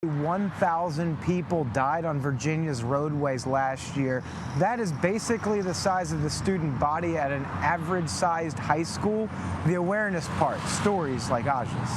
1,000 people died on Virginia's roadways last year. That is basically the size of the student body at an average-sized high school. The awareness part, stories like Aja's.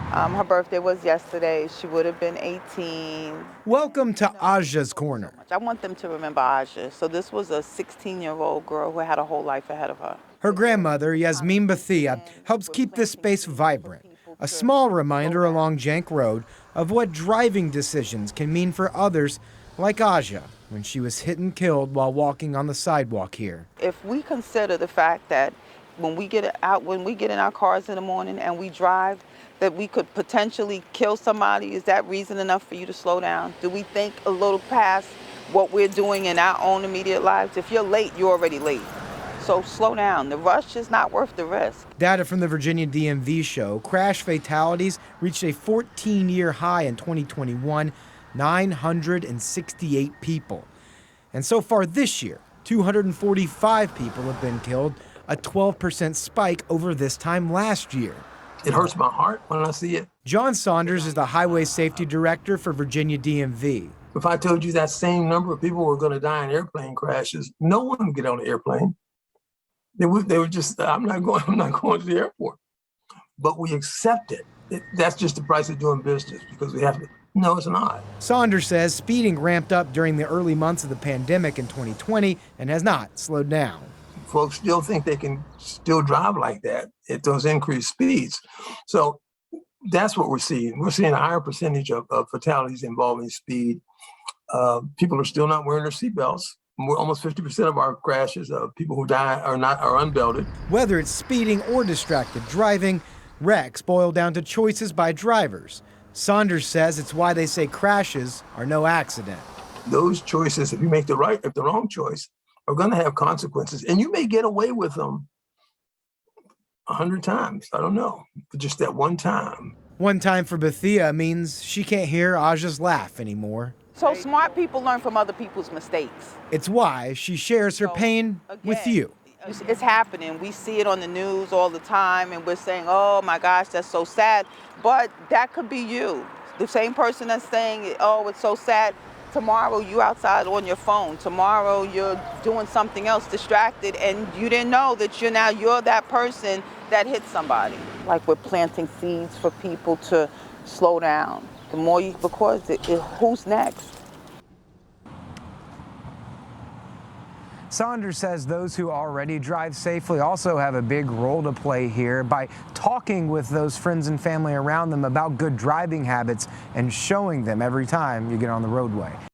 Her birthday was yesterday. She would have been 18. Welcome to Aja's Corner. I want them to remember Aja. So this was a 16-year-old girl who had a whole life ahead of her. Her grandmother, Yasmin Bethia, helps keep this space vibrant. A small reminder along Jank Road of what driving decisions can mean for others like Aja when she was hit and killed while walking on the sidewalk here. If we consider the fact that when we get in our cars in the morning and we drive, that we could potentially kill somebody, is that reason enough for you to slow down? Do we think a little past what we're doing in our own immediate lives? If you're late, you're already late. So slow down. The rush is not worth the risk. Data from the Virginia DMV show crash fatalities reached a 14-year high in 2021, 968 people. And so far this year, 245 people have been killed, a 12% spike over this time last year. It hurts my heart when I see it. John Saunders is the Highway Safety Director for Virginia DMV. If I told you that same number of people were going to die in airplane crashes, no one would get on an airplane. They would just, I'm not going to the airport. But we accept it. That's just the price of doing business because we have to. No, it's not. Saunders says speeding ramped up during the early months of the pandemic in 2020 and has not slowed down. Folks still think they can still drive like that at those increased speeds. So that's what we're seeing. We're seeing a higher percentage of fatalities involving speed. People are still not wearing their seatbelts. Almost 50% of our crashes of people who die are unbelted. Whether it's speeding or distracted driving, wrecks boil down to choices by drivers. Saunders says it's why they say crashes are no accident. Those choices, if you make the wrong choice, are going to have consequences, and you may get away with them 100 times. I don't know, but just that one time. One time for Bethia means she can't hear Aja's laugh anymore. So smart people learn from other people's mistakes. It's why she shares her pain with you. It's happening. We see it on the news all the time, and we're saying, oh my gosh, that's so sad. But that could be you. The same person that's saying, oh, it's so sad. Tomorrow you're outside on your phone. Tomorrow you're doing something else distracted, and you didn't know that you're that person that hit somebody. Like we're planting seeds for people to slow down. The more you, because who's next? Saunders says those who already drive safely also have a big role to play here by talking with those friends and family around them about good driving habits and showing them every time you get on the roadway.